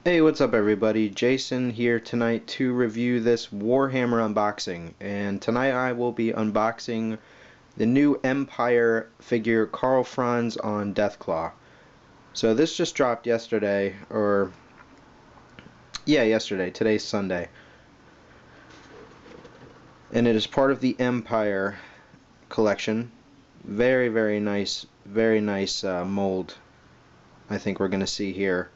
Hey, what's up everybody? Jason here tonight to review this Warhammer unboxing. And tonight I will be unboxing the new Empire figure Karl Franz on Deathclaw. So this just dropped yesterday, or yeah, yesterday. Today's Sunday. And it is part of the Empire collection. Very nice mold I think we're going to see here.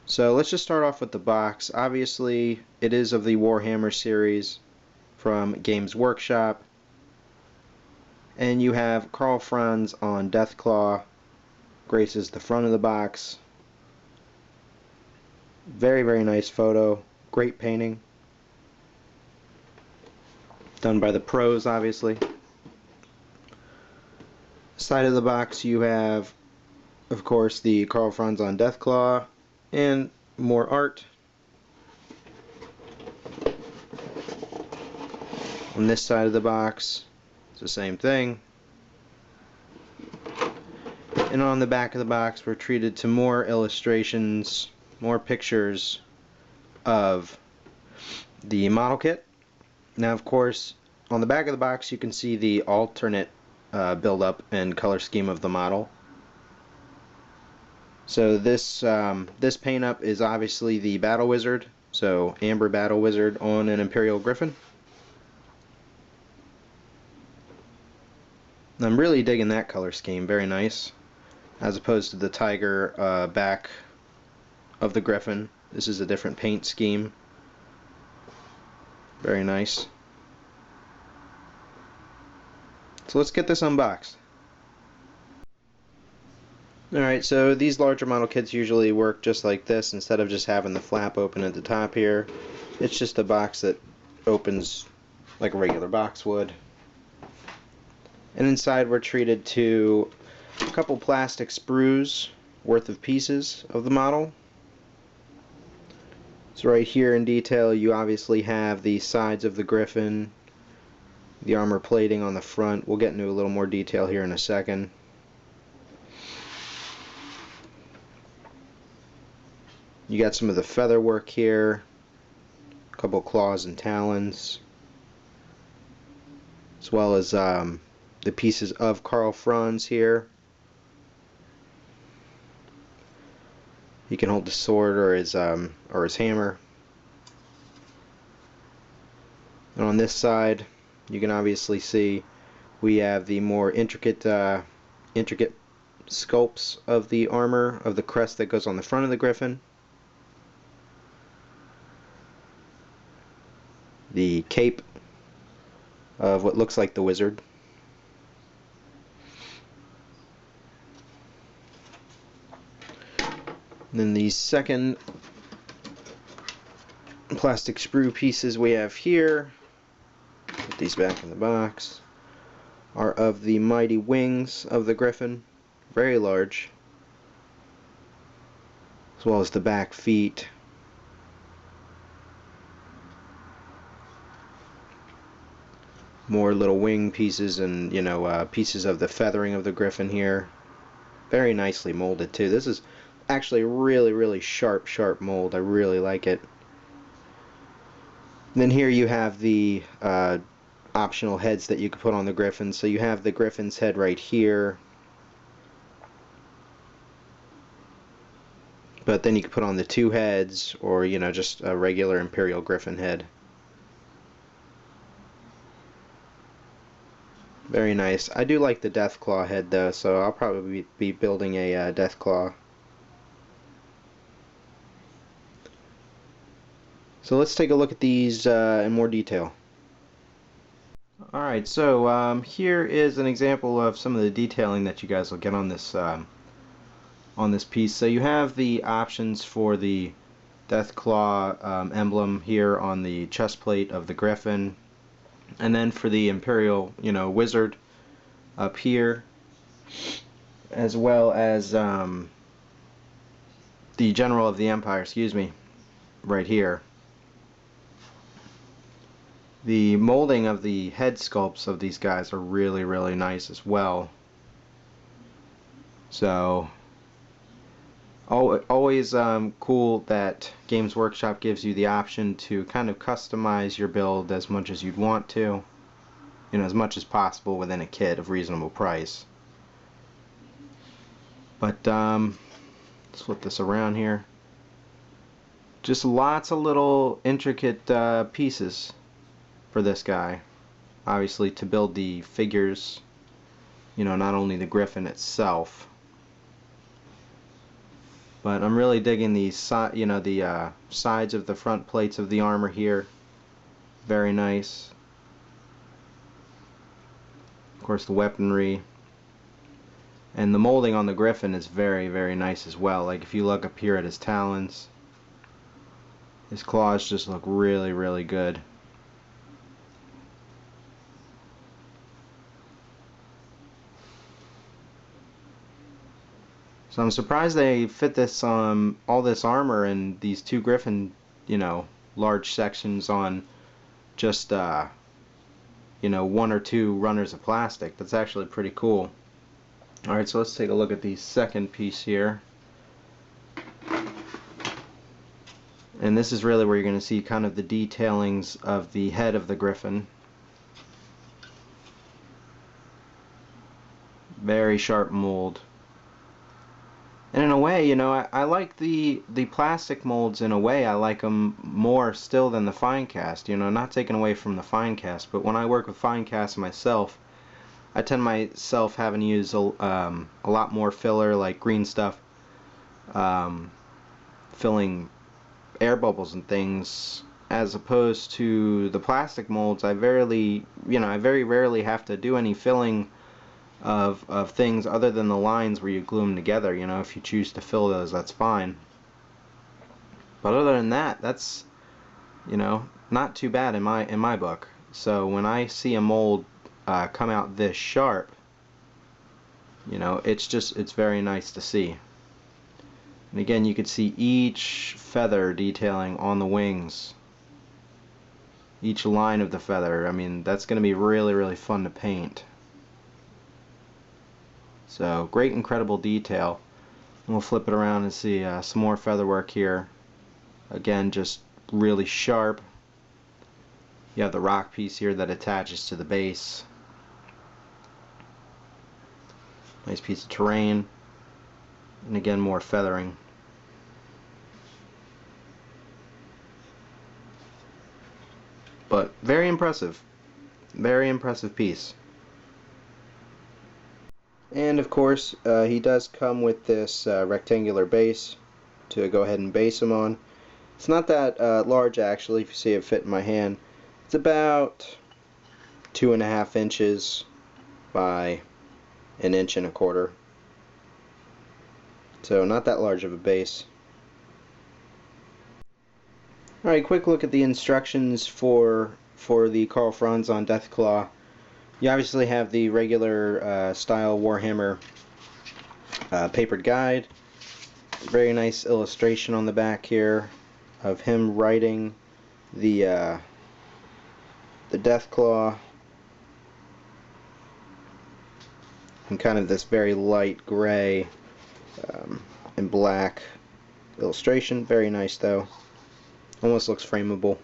So let's just start off with the box. Obviously, it is of the Warhammer series from Games Workshop. And you have Karl Franz on Deathclaw, graces the front of the box. Very nice photo. Great painting. Done by the pros, obviously. Side of the box you have, of course, the Karl Franz on Deathclaw and more art. On this side of the box, it's the same thing. And on the back of the box, we're treated to more illustrations, more pictures of the model kit. Now, of course, on the back of the box, you can see the alternate build-up and color scheme of the model. So this paint-up is obviously the Battle Wizard, so Amber Battle Wizard on an Imperial Griffin. I'm really digging that color scheme, very nice. As opposed to the tiger back of the Griffin. This is a different paint scheme. Very nice. So let's get this unboxed. Alright, so these larger model kits usually work just like this. Instead of just having the flap open at the top here, it's just a box that opens like a regular box would. And inside we're treated to a couple plastic sprues worth of pieces of the model. So right here in detail you obviously have the sides of the Griffin, the armor plating on the front. We'll get into a little more detail here in a second. You got some of the feather work here, a couple claws and talons, as well as the pieces of Karl Franz here. He can hold the sword or his hammer. And on this side, you can obviously see we have the more intricate sculpts of the armor of the crest that goes on the front of the Griffin. The cape of what looks like the wizard. And then the second plastic sprue pieces we have here, put these back in the box, are of the mighty wings of the Griffin, very large, as well as the back feet. More little wing pieces and, pieces of the feathering of the Griffin here. Very nicely molded too. This is actually really sharp mold. I really like it. And then here you have the optional heads that you could put on the Griffin. So you have the Griffin's head right here, but then you could put on the two heads, or just a regular Imperial Griffin head. Very nice. I do like the Deathclaw head though, so I'll probably be building a Deathclaw. So let's take a look at these in more detail. Alright, so here is an example of some of the detailing that you guys will get on this piece. So you have the options for the Deathclaw emblem here on the chest plate of the Griffin, and then for the Imperial, wizard up here, as well as the General of the Empire, right here. The molding of the head sculpts of these guys are really nice as well. So Always cool that Games Workshop gives you the option to kind of customize your build as much as you'd want to, as much as possible within a kit of reasonable price. But let's flip this around here. Just lots of little intricate pieces for this guy. Obviously, to build the figures, not only the griffin itself, but I'm really digging the sides of the front plates of the armor here. Very nice. Of course, the weaponry. And the molding on the griffin is very, very nice as well. Like if you look up here at his talons, his claws just look really, really good. So I'm surprised they fit this all this armor and these two griffin, large sections on just one or two runners of plastic. That's actually pretty cool. Alright, so let's take a look at the second piece here. And this is really where you're going to see kind of the detailings of the head of the griffin. Very sharp mold. And in a way, I like the plastic molds in a way. I like them more still than the fine cast. Not taken away from the fine cast, but when I work with fine cast myself, I tend myself having to use a lot more filler, like green stuff, filling air bubbles and things, as opposed to the plastic molds. I very rarely have to do any filling of things other than the lines where you glue them together. If you choose to fill those, that's fine. But other than that, that's not too bad in my book. So when I see a mold come out this sharp, it's very nice to see. And again, you could see each feather detailing on the wings, each line of the feather. I mean, that's going to be really, really fun to paint. So great, incredible detail. And we'll flip it around and see some more feather work here. Again, just really sharp. You have the rock piece here that attaches to the base. Nice piece of terrain. And again, more feathering. But very impressive. Very impressive piece. And of course, he does come with this rectangular base to go ahead and base him on. It's not that large actually, if you see it fit in my hand. It's about 2.5 inches by 1.25 inches. So not that large of a base. Alright, quick look at the instructions for the Karl Franz on Deathclaw. You obviously have the regular style Warhammer papered guide. Very nice illustration on the back here of him riding the Deathclaw, and kind of this very light gray and black illustration. Very nice though. Almost looks frameable.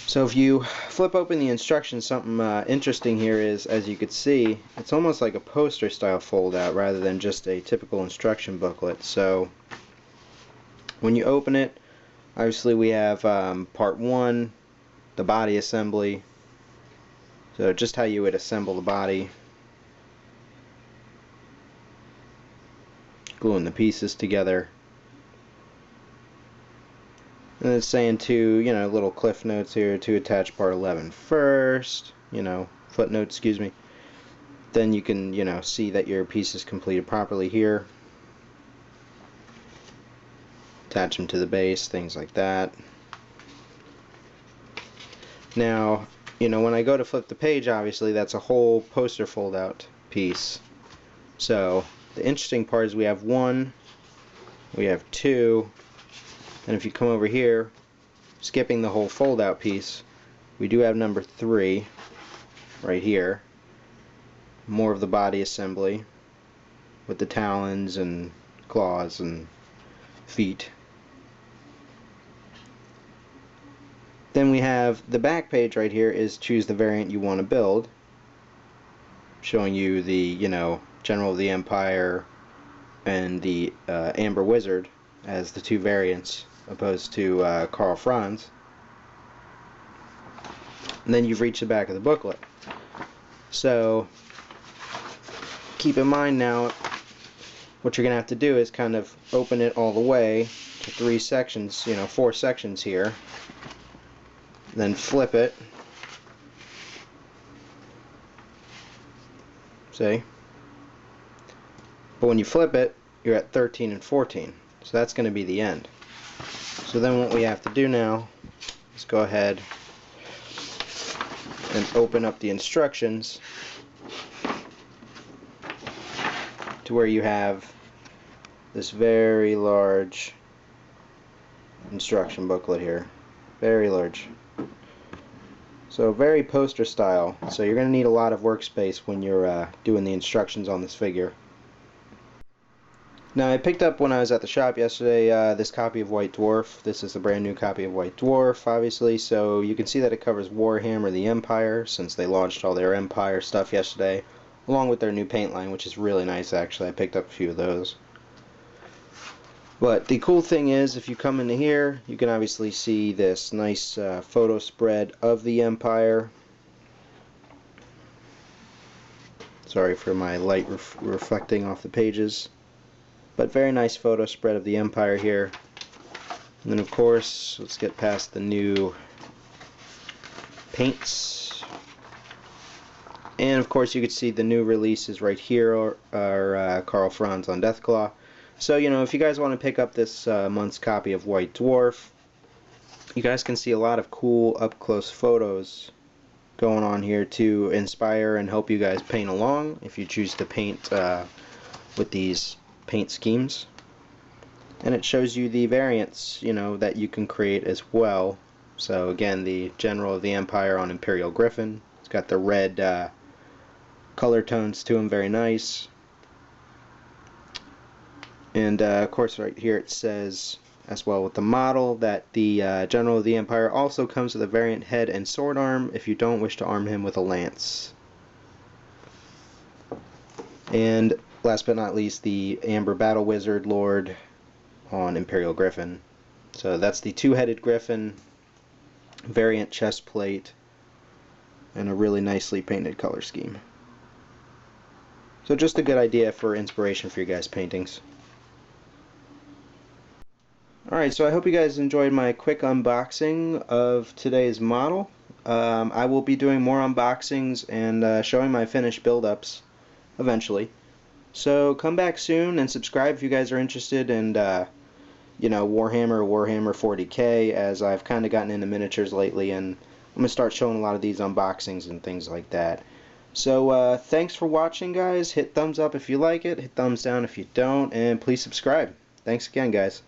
So if you flip open the instructions, something interesting here is, as you could see, it's almost like a poster style fold out rather than just a typical instruction booklet. So when you open it, obviously we have part 1, the body assembly. So just how you would assemble the body. Gluing the pieces together. And it's saying to, little cliff notes here, to attach part 11 first, footnote, excuse me. Then you can, see that your piece is completed properly here. Attach them to the base, things like that. Now, when I go to flip the page, obviously that's a whole poster fold out piece. So the interesting part is we have 1, we have 2, and if you come over here, skipping the whole fold out piece, we do have number 3 right here. More of the body assembly. with the talons and claws and feet. Then we have the back page right here is choose the variant you want to build, showing you the, you know, General of the Empire and the Amber Wizard as the two variants, opposed to Karl Franz. And then you've reached the back of the booklet. So keep in mind now, what you're going to have to do is kind of open it all the way to 3 sections, you know, 4 sections here. Then flip it. See? But when you flip it, you're at 13 and 14. So that's going to be the end. So then what we have to do now is go ahead and open up the instructions to where you have this very large instruction booklet here. Very large. So very poster style. So you're going to need a lot of workspace when you're doing the instructions on this figure. Now I picked up when I was at the shop yesterday this copy of White Dwarf. This is a brand new copy of White Dwarf, obviously, so you can see that it covers Warhammer the Empire, since they launched all their Empire stuff yesterday, along with their new paint line, which is really nice actually. I picked up a few of those. But the cool thing is, if you come into here, you can obviously see this nice photo spread of the Empire. Sorry for my light reflecting off the pages. But very nice photo spread of the Empire here. And then of course, let's get past the new paints. And of course you can see the new releases right here are Karl Franz on Deathclaw. So, you know, if you guys want to pick up this month's copy of White Dwarf, you guys can see a lot of cool up-close photos going on here to inspire and help you guys paint along if you choose to paint with these paint schemes. And it shows you the variants, you know, that you can create as well. So again, the General of the Empire on Imperial Griffin. It's got the red color tones to him, very nice. And of course right here it says as well with the model that the General of the Empire also comes with a variant head and sword arm if you don't wish to arm him with a lance. And last but not least, the Amber Battle Wizard Lord on Imperial Griffin. So that's the two-headed Griffin, variant chest plate, and a really nicely painted color scheme. So just a good idea for inspiration for your guys' paintings. Alright, so I hope you guys enjoyed my quick unboxing of today's model. I will be doing more unboxings and showing my finished build-ups eventually. So come back soon and subscribe if you guys are interested in you know, Warhammer or Warhammer 40k, as I've kind of gotten into miniatures lately, and I'm going to start showing a lot of these unboxings and things like that. So thanks for watching, guys. Hit thumbs up if you like it, hit thumbs down if you don't, and please subscribe. Thanks again, guys.